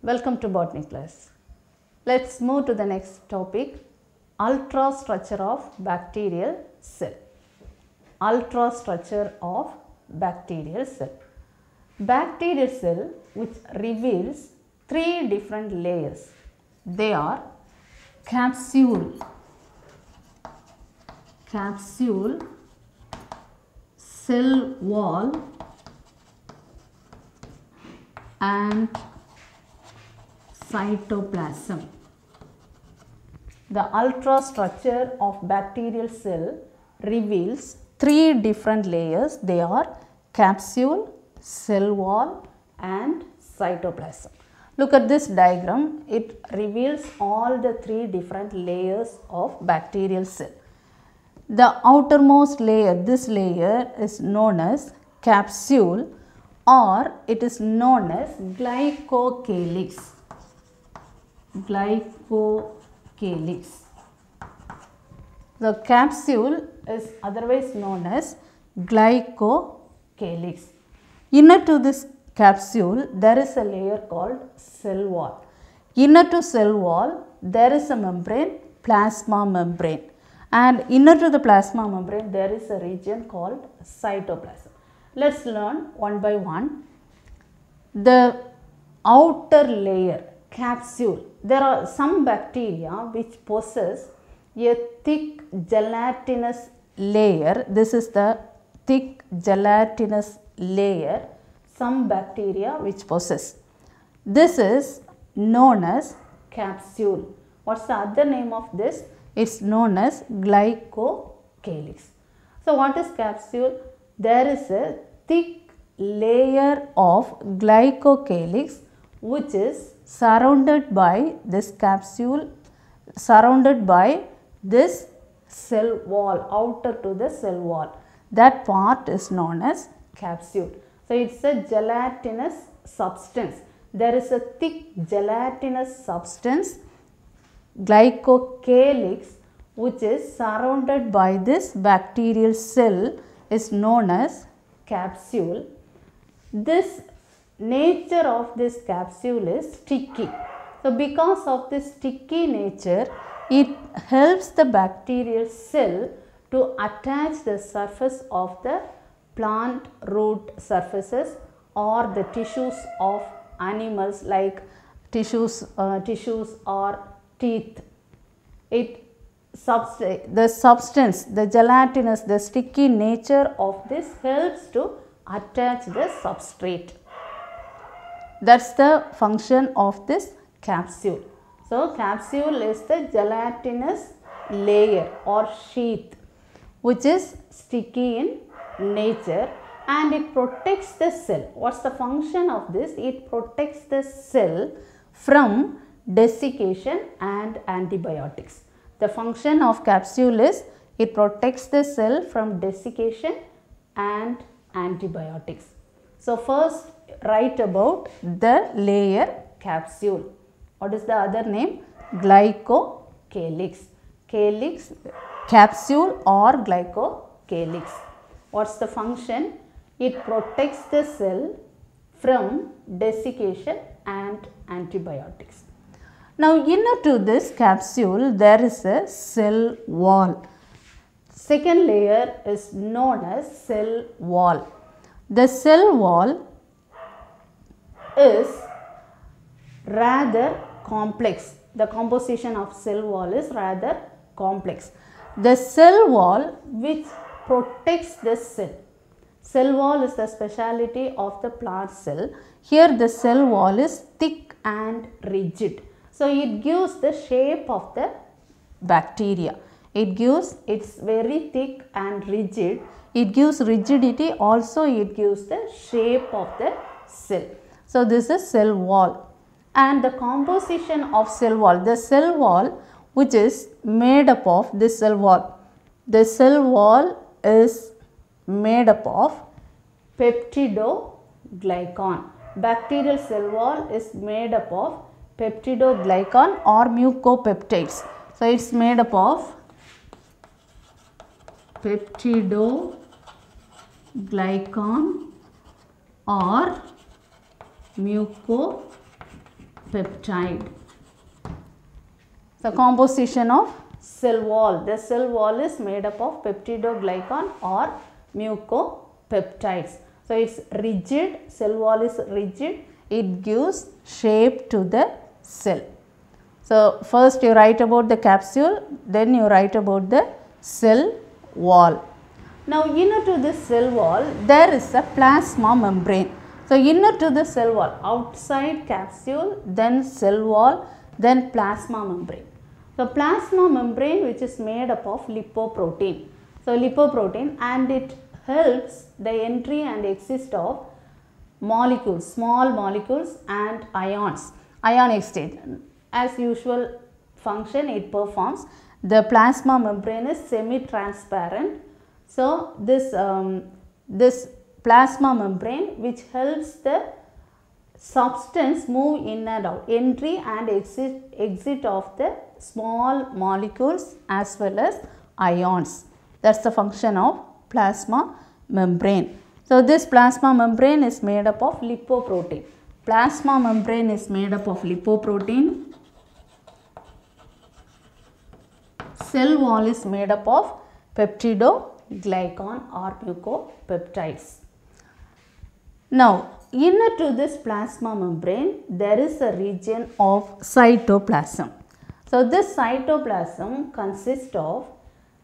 Welcome to botany class. Let's move to the next topic, ultrastructure of bacterial cell. Ultrastructure of bacterial cell. Bacterial cell which reveals three different layers. They are capsule, cell wall and cytoplasm. The ultrastructure of bacterial cell reveals three different layers. They are capsule, cell wall and cytoplasm. Look at this diagram. It reveals all the three different layers of bacterial cell. The outermost layer, this layer is known as capsule or it is known as glycocalyx. The capsule is otherwise known as glycocalyx. Inner to this capsule there is a layer called cell wall. Inner to cell wall there is a membrane, plasma membrane, and inner to the plasma membrane there is a region called cytoplasm. Let's learn one by one. The outer layer, capsule, there are some bacteria which possess a thick gelatinous layer. This is the thick gelatinous layer some bacteria which possess. This is known as capsule. What's the other name of this? It's known as glycocalyx. So what is capsule? There is a thick layer of glycocalyx which is surrounded by this capsule, surrounded by this cell wall, outer to the cell wall. That part is known as capsule. So it's a gelatinous substance. There is a thick gelatinous substance, glycocalyx, which is surrounded by this bacterial cell is known as capsule. This nature of this capsule is sticky. So because of this sticky nature, it helps the bacterial cell to attach the surface of the plant root surfaces or the tissues of animals like tissues or teeth. The substance, the gelatinous, the sticky nature of this helps to attach the substrate. That's the function of this capsule. So capsule is the gelatinous layer or sheath which is sticky in nature and it protects the cell. What's the function of this? It protects the cell from desiccation and antibiotics. The function of capsule is it protects the cell from desiccation and antibiotics. So first write about the layer capsule. What is the other name? Glycocalyx. Calyx, capsule or glycocalyx. What's the function? It protects the cell from desiccation and antibiotics. Now inner to this capsule there is a cell wall. Second layer is known as cell wall. The cell wall is rather complex. The composition of cell wall is rather complex. The cell wall which protects the cell. Cell wall is the speciality of the plant cell. Here the cell wall is thick and rigid. So it gives the shape of the bacteria. It's very thick and rigid. It gives rigidity, also it gives the shape of the cell. So this is cell wall. And the composition of cell wall, the cell wall which is made up of this cell wall. The cell wall is made up of peptidoglycan. Bacterial cell wall is made up of peptidoglycan or mucopeptides. So it's made up of peptidoglycan or mucopeptides. peptide. So, composition of cell wall. The cell wall is made up of peptidoglycan or mucopeptides. So, it is rigid, cell wall is rigid, it gives shape to the cell. So, first you write about the capsule, then you write about the cell wall. Now, inner to this cell wall, there is a plasma membrane. So, inner to the cell wall, outside capsule, then cell wall, then plasma membrane. So, plasma membrane which is made up of lipoprotein. So, lipoprotein, and it helps the entry and exit of molecules, small molecules and ions, ion exchange. As usual function it performs. The plasma membrane is semi-transparent. So, this plasma membrane which helps the substance move in and out, entry and exit of the small molecules as well as ions. That is the function of plasma membrane. So, this plasma membrane is made up of lipoprotein. Plasma membrane is made up of lipoprotein. Cell wall is made up of peptidoglycan or mucopeptides. Now, inner to this plasma membrane, there is a region of cytoplasm. So, this cytoplasm consists of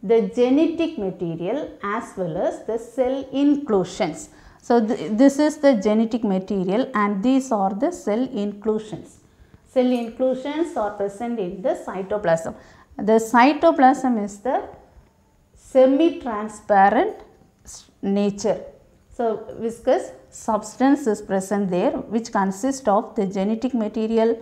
the genetic material as well as the cell inclusions. So, this is the genetic material and these are the cell inclusions. Cell inclusions are present in the cytoplasm. The cytoplasm is the semi-transparent nature. So, viscous substance is present there which consists of the genetic material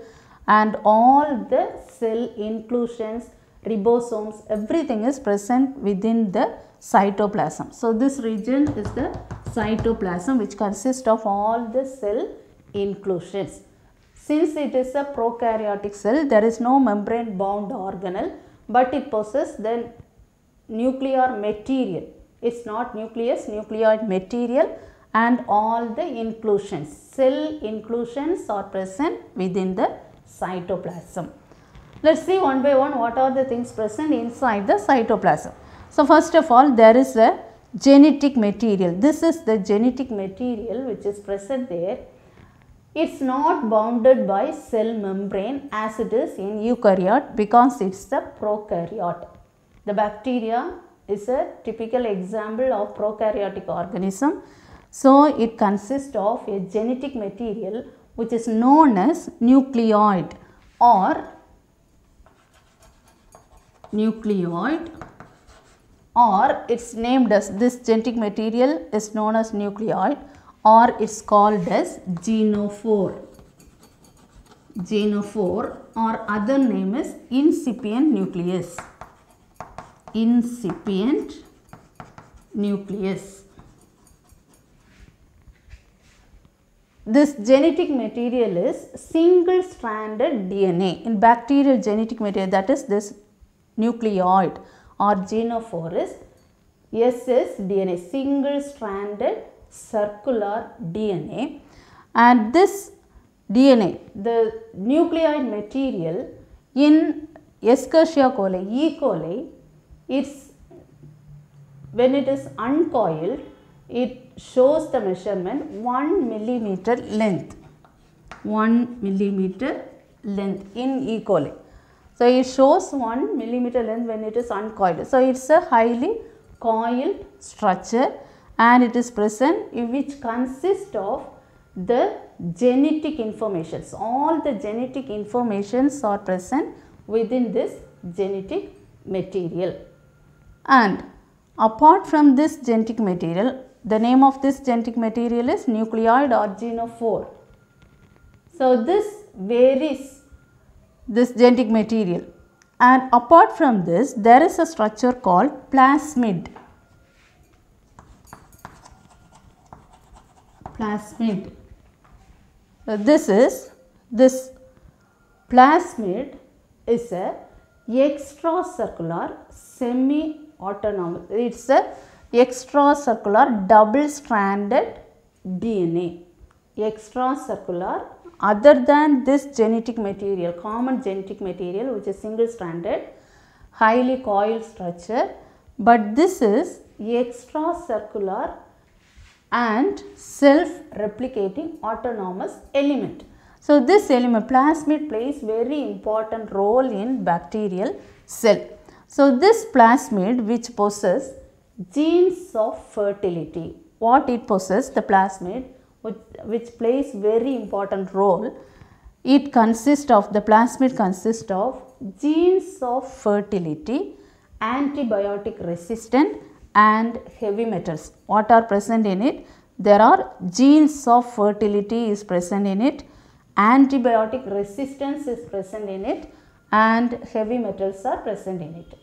and all the cell inclusions, ribosomes, everything is present within the cytoplasm. So, this region is the cytoplasm which consists of all the cell inclusions. Since it is a prokaryotic cell, there is no membrane bound organelle, but it possesses the nuclear material. It is not nucleus, nucleoid material and all the inclusions. Cell inclusions are present within the cytoplasm. Let us see one by one what are the things present inside the cytoplasm. So, first of all, there is a genetic material. This is the genetic material which is present there. It is not bounded by cell membrane as it is in eukaryote because it is a prokaryote. The bacteria is a typical example of prokaryotic organism. So, it consists of a genetic material which is known as nucleoid or it's named as, this genetic material is known as nucleoid or it's called as genophore. Genophore or other name is incipient nucleus. Incipient nucleus. This genetic material is single stranded DNA. In bacterial genetic material, that is this nucleoid or genophore is SS DNA, single stranded circular DNA, and this DNA, the nucleoid material in Escherichia coli, E. coli, it's when it is uncoiled, it shows the measurement 1 millimeter length, 1 millimeter length in E. coli. So, it shows 1 millimeter length when it is uncoiled. So, it is a highly coiled structure and it is present which consists of the genetic informations. All the genetic informations are present within this genetic material. And apart from this genetic material, the name of this genetic material is nucleoid or genophore. So, this varies, this genetic material, and apart from this there is a structure called plasmid. Plasmid. So, this plasmid is a extracircular semi-autonomous, it is a extracircular double stranded DNA, extracircular other than this genetic material, common genetic material which is single stranded, highly coiled structure, but this is extracircular and self-replicating autonomous element. So, this element plasmid plays very important role in bacterial cell. So, this plasmid which possess genes of fertility, what it possesses, the plasmid which plays very important role, it consists of, the plasmid consists of genes of fertility, antibiotic resistant and heavy metals. What are present in it? There are genes of fertility is present in it, antibiotic resistance is present in it, and heavy metals are present in it.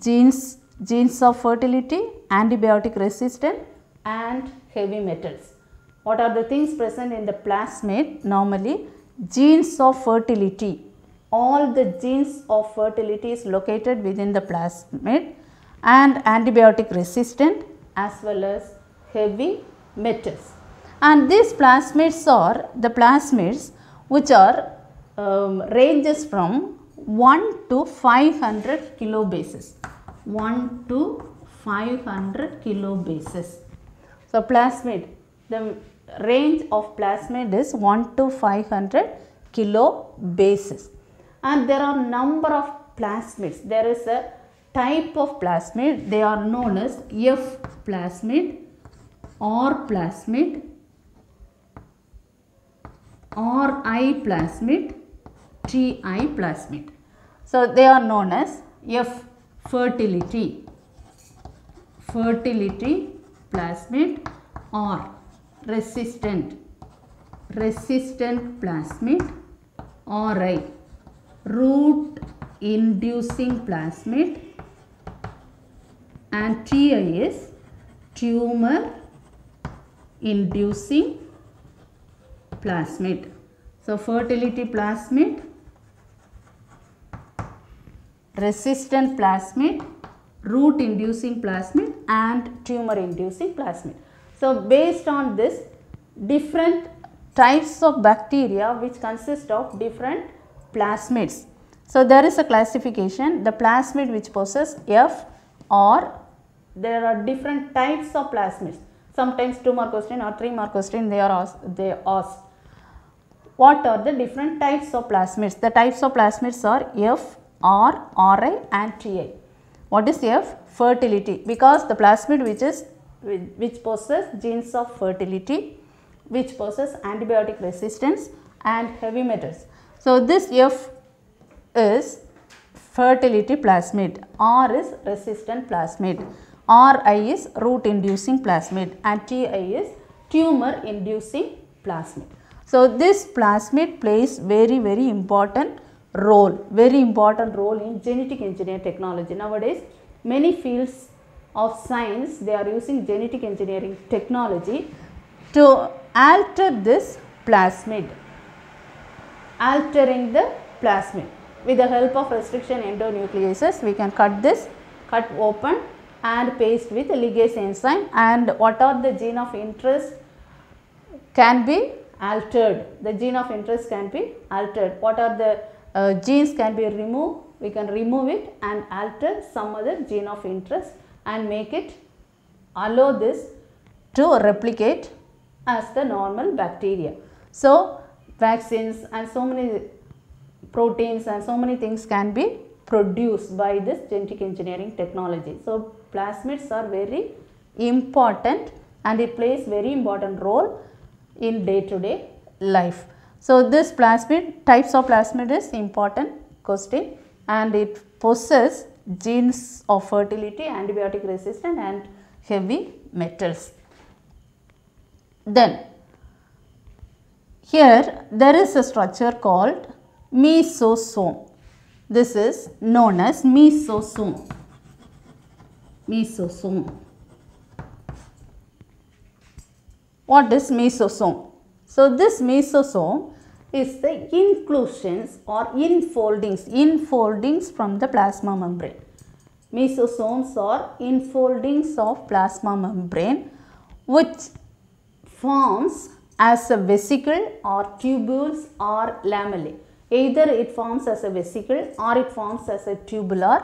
Genes of fertility, antibiotic resistant and heavy metals. What are the things present in the plasmid? Normally, genes of fertility. All the genes of fertility is located within the plasmid, and antibiotic resistant as well as heavy metals. And these plasmids are the plasmids which are ranges from 1 to 500 kilobases. 1 to 500 kilobases. So, plasmid, the range of plasmid is 1 to 500 kilobases. And there are number of plasmids. There is a type of plasmid, they are known as F plasmid, R plasmid, Ri plasmid, Ti plasmid. So, they are known as F fertility plasmid, or resistant plasmid, Ri root inducing plasmid, and Ti is tumor inducing plasmid. So, fertility plasmid, resistant plasmid, root inducing plasmid and tumor inducing plasmid. So, based on this, different types of bacteria which consist of different plasmids. So, there is a classification, the plasmid which possess F, or there are different types of plasmids. Sometimes 2 mark question or 3 mark question they ask what are the different types of plasmids. The types of plasmids are F, R, Ri and Ti. What is F? Fertility, because the plasmid which possess genes of fertility, which possess antibiotic resistance and heavy metals. So, this F is fertility plasmid, R is resistant plasmid, Ri is root inducing plasmid and Ti is tumor inducing plasmid. So, this plasmid plays very important role in genetic engineering technology. Nowadays, many fields of science, they are using genetic engineering technology to alter this plasmid, altering the plasmid. With the help of restriction endonucleases, we can cut open and paste with ligase enzyme, and what are the gene of interest can be altered. The gene of interest can be altered. What are the genes can be removed? We can remove it and alter some other gene of interest and make it allow this to replicate as the normal bacteria. So, vaccines and so many proteins and so many things can be produced by this genetic engineering technology. So, plasmids are very important and it plays very important role in day-to-day life. So, this plasmid, types of plasmid is important question, and it possesses genes of fertility, antibiotic resistant and heavy metals. Then, here there is a structure called mesosome. This is known as mesosome. What is mesosome? So, this mesosome is the inclusions or infoldings from the plasma membrane. Mesosomes are infoldings of plasma membrane which forms as a vesicle or tubules or lamellae. Either it forms as a vesicle or it forms as a tubular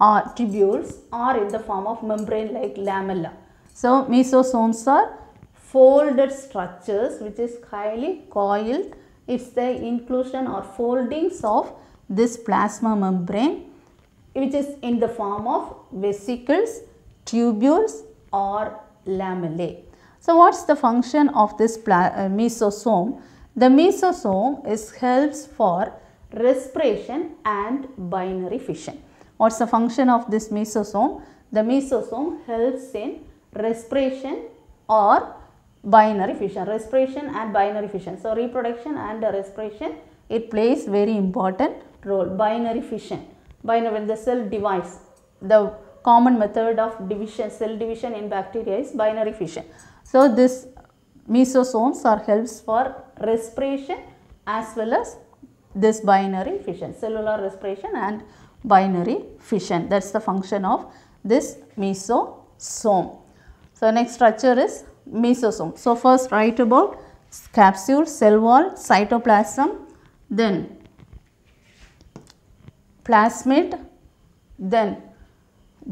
or tubules or in the form of membrane like lamella. So, mesosomes are folded structures which is highly coiled. It's the inclusion or foldings of this plasma membrane which is in the form of vesicles, tubules or lamellae. So, what is the function of this mesosome? The mesosome helps for respiration and binary fission. What is the function of this mesosome? The mesosome helps in respiration or binary fission, respiration and binary fission. So, reproduction and respiration, it plays very important role. Binary fission, when the cell divides, the common method of division, cell division in bacteria is binary fission. So, this mesosomes helps for respiration as well as this binary fission, cellular respiration and binary fission. That is the function of this mesosome. So, next structure is mesosome. So, first write about capsule, cell wall, cytoplasm, then plasmid, then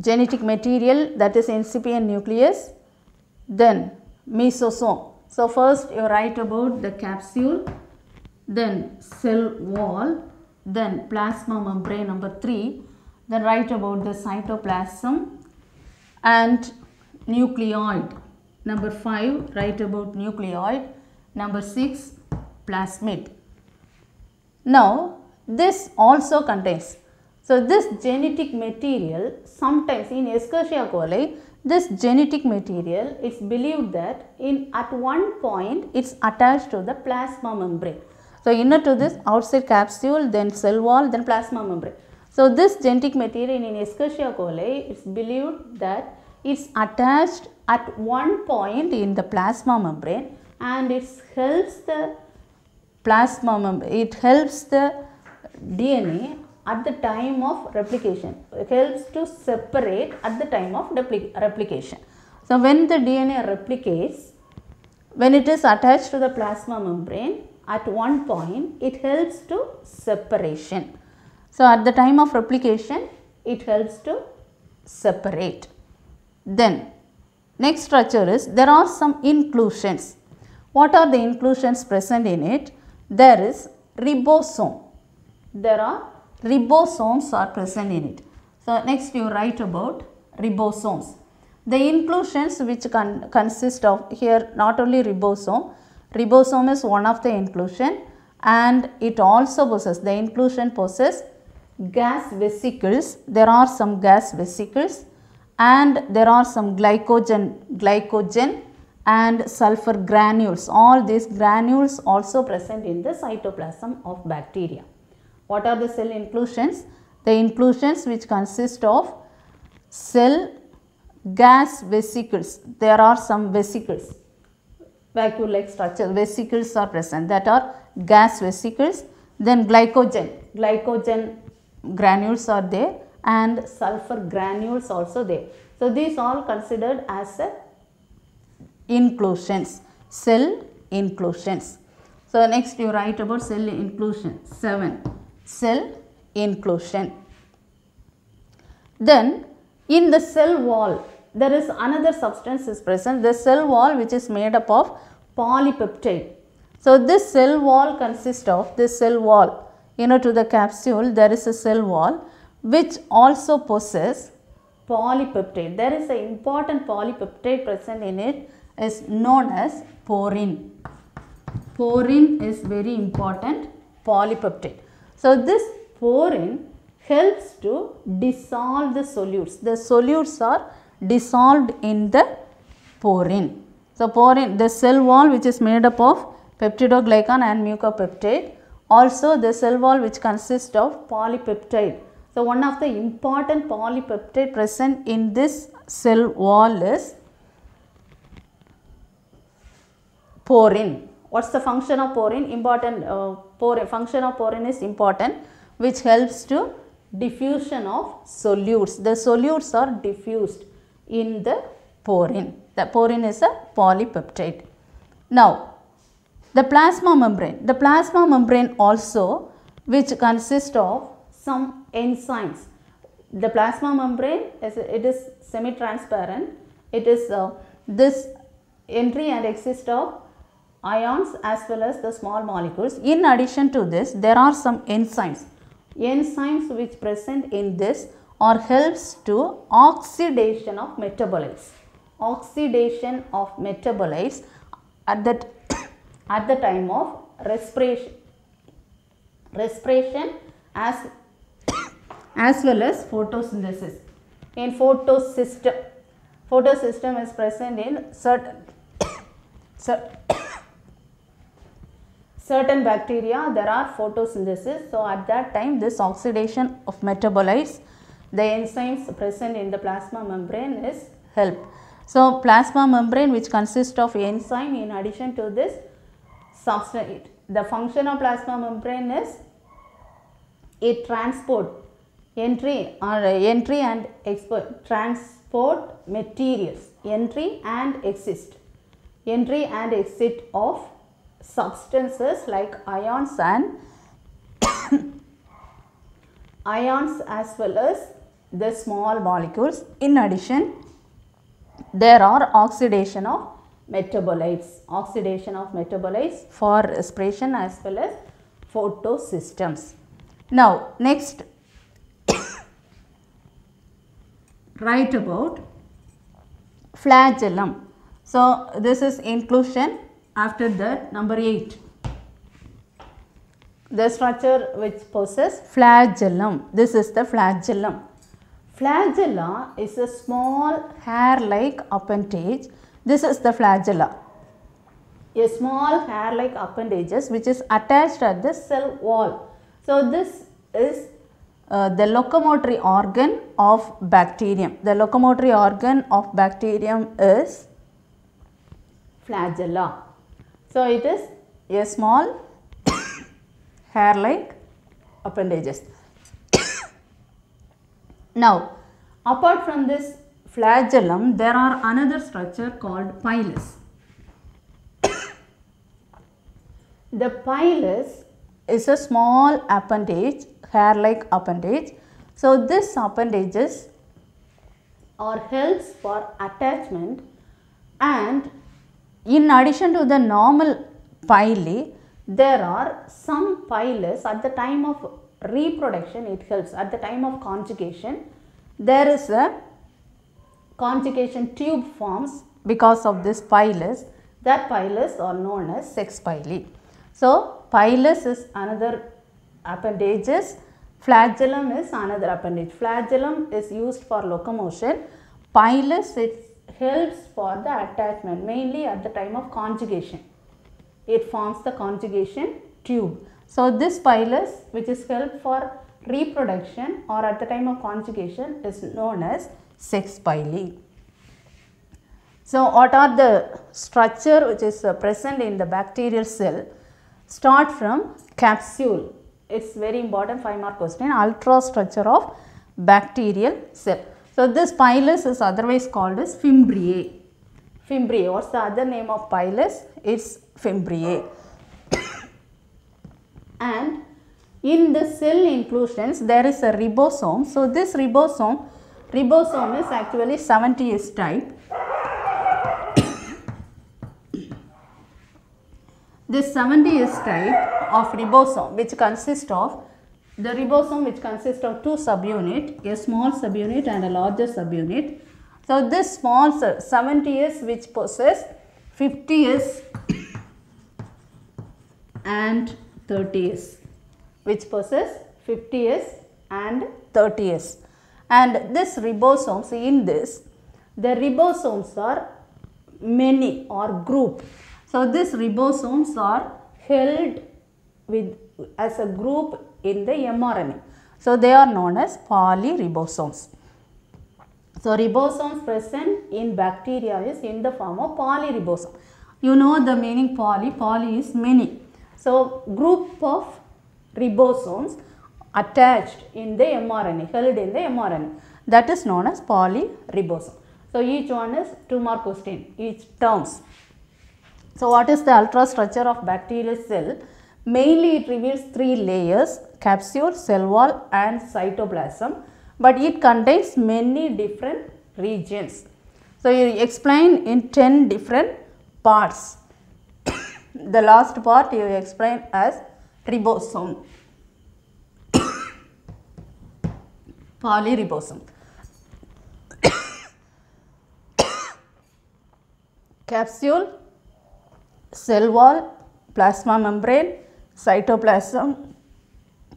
genetic material, that is incipient nucleus, then mesosome. So, first you write about the capsule, then cell wall, then plasma membrane number 3, then write about the cytoplasm and nucleoid. Number 5, write about nucleoid. Number 6, plasmid. Now, this also contains, so this genetic material, sometimes in Escherichia coli, this genetic material, it's believed that at one point it's attached to the plasma membrane. So, inner to this outside capsule, then cell wall, then plasma membrane. So, this genetic material in Escherichia coli, it's believed that it's attached at one point in the plasma membrane and it helps the plasma membrane, it helps the DNA at the time of replication. It helps to separate at the time of replication. So, when the DNA replicates, when it is attached to the plasma membrane, at one point it helps to separation. So, at the time of replication, it helps to separate. Then, next structure is, there are some inclusions. What are the inclusions present in it? There is ribosome. There are ribosomes are present in it. So, next you write about ribosomes. The inclusions which consist of here, not only ribosome, ribosome is one of the inclusion and it also possesses, the inclusion possesses gas vesicles. There are some gas vesicles and there are some glycogen and sulfur granules. All these granules also present in the cytoplasm of bacteria. What are the cell inclusions? The inclusions which consist of cell gas vesicles. There are some vesicles, vacuole-like structure, vesicles are present, that are gas vesicles. Then glycogen granules are there and sulfur granules also there. So, these all considered as inclusions, cell inclusions. So, next you write about cell inclusion. 7, cell inclusion. Then, in the cell wall, there is another substance is present, the cell wall, which is made up of polypeptide. So, this cell wall consists of, this cell wall, to the capsule there is a cell wall which also possesses polypeptide. There is an important polypeptide present in it, is known as porin. Porin is very important polypeptide. So, this porin helps to dissolve the solutes. The solutes are dissolved in the porin. So, porin, the cell wall which is made up of peptidoglycan and mucopeptide, also the cell wall which consists of polypeptide. So, one of the important polypeptide present in this cell wall is porin. What is the function of porin? Important function of porin is important, which helps to diffusion of solutes. The solutes are diffused in the porin. The porin is a polypeptide. Now, The plasma membrane also, which consists of some enzymes. The plasma membrane is semi-transparent. It is this entry and exit of ions as well as the small molecules. In addition to this, there are some enzymes. Enzymes which present in this or helps to oxidation of metabolites. Oxidation of metabolites at the time of respiration as well as photosynthesis. In photosystem is present in certain bacteria. There are photosynthesis. So at that time, this oxidation of metabolites, the enzymes present in the plasma membrane is help. So plasma membrane, which consists of enzyme, in addition to this substrate. The function of plasma membrane is it transport entry and transport materials, entry and exit of substances like ions as well as the small molecules. In addition, there are oxidation of metabolites for respiration as well as photosystems. Now next, write about flagellum. So this is inclusion. After that, number 8, the structure which possesses flagellum. This is the flagellum. Flagella is a small hair-like appendage. This is the flagella. A small hair-like appendages which is attached at the cell wall. So this is the locomotory organ of bacterium. The locomotory organ of bacterium is flagella. So it is a small hair-like appendages. Now, apart from this flagellum, there are another structure called pilus. The pilus is a small appendage, hair-like appendage. So this appendages or helps for attachment, and in addition to the normal pili, there are some pilus at the time of reproduction. It helps at the time of conjugation. There is a conjugation tube forms because of this pilus. That pilus are known as sex pili. So pilus is another appendages. Flagellum is another appendage. Flagellum is used for locomotion. Pilus, it helps for the attachment, mainly at the time of conjugation. It forms the conjugation tube. So this pilus, which is help for reproduction or at the time of conjugation, is known as sex pili. So what are the structure which is present in the bacterial cell? Start from capsule. It's very important 5-mark question. Ultrastructure of bacterial cell. So this pilus is otherwise called as fimbriae. Fimbriae. What's the other name of pilus? It's fimbriae. And in the cell inclusions, there is a ribosome. So this ribosome is actually 70S type. This 70S type of ribosome, which consists of the ribosome, which consists of two subunits, a small subunit and a larger subunit. So this small 70S, which possess 50S and 30S, which possess 50S and 30S. And this ribosomes, in this, the ribosomes are many or group. So these ribosomes are held with as a group in the mRNA. So they are known as polyribosomes. So ribosomes present in bacteria is in the form of polyribosome. You know the meaning poly. Poly is many. So group of ribosomes attached in the mRNA, held in the mRNA, that is known as polyribosome. So each one is 2-mark question, each terms. So what is the ultrastructure of bacterial cell? Mainly it reveals three layers: capsule, cell wall and cytoplasm, but it contains many different regions. So you explain in 10 different parts. The last part you explain as ribosome, polyribosome. Capsule, cell wall, plasma membrane, cytoplasm,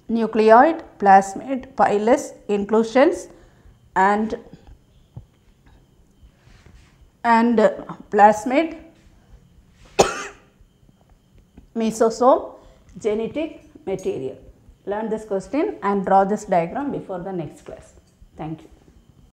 nucleoid, plasmid, pilus, inclusions and plasmid, mesosome, genetic material. Learn this question and draw this diagram before the next class. Thank you.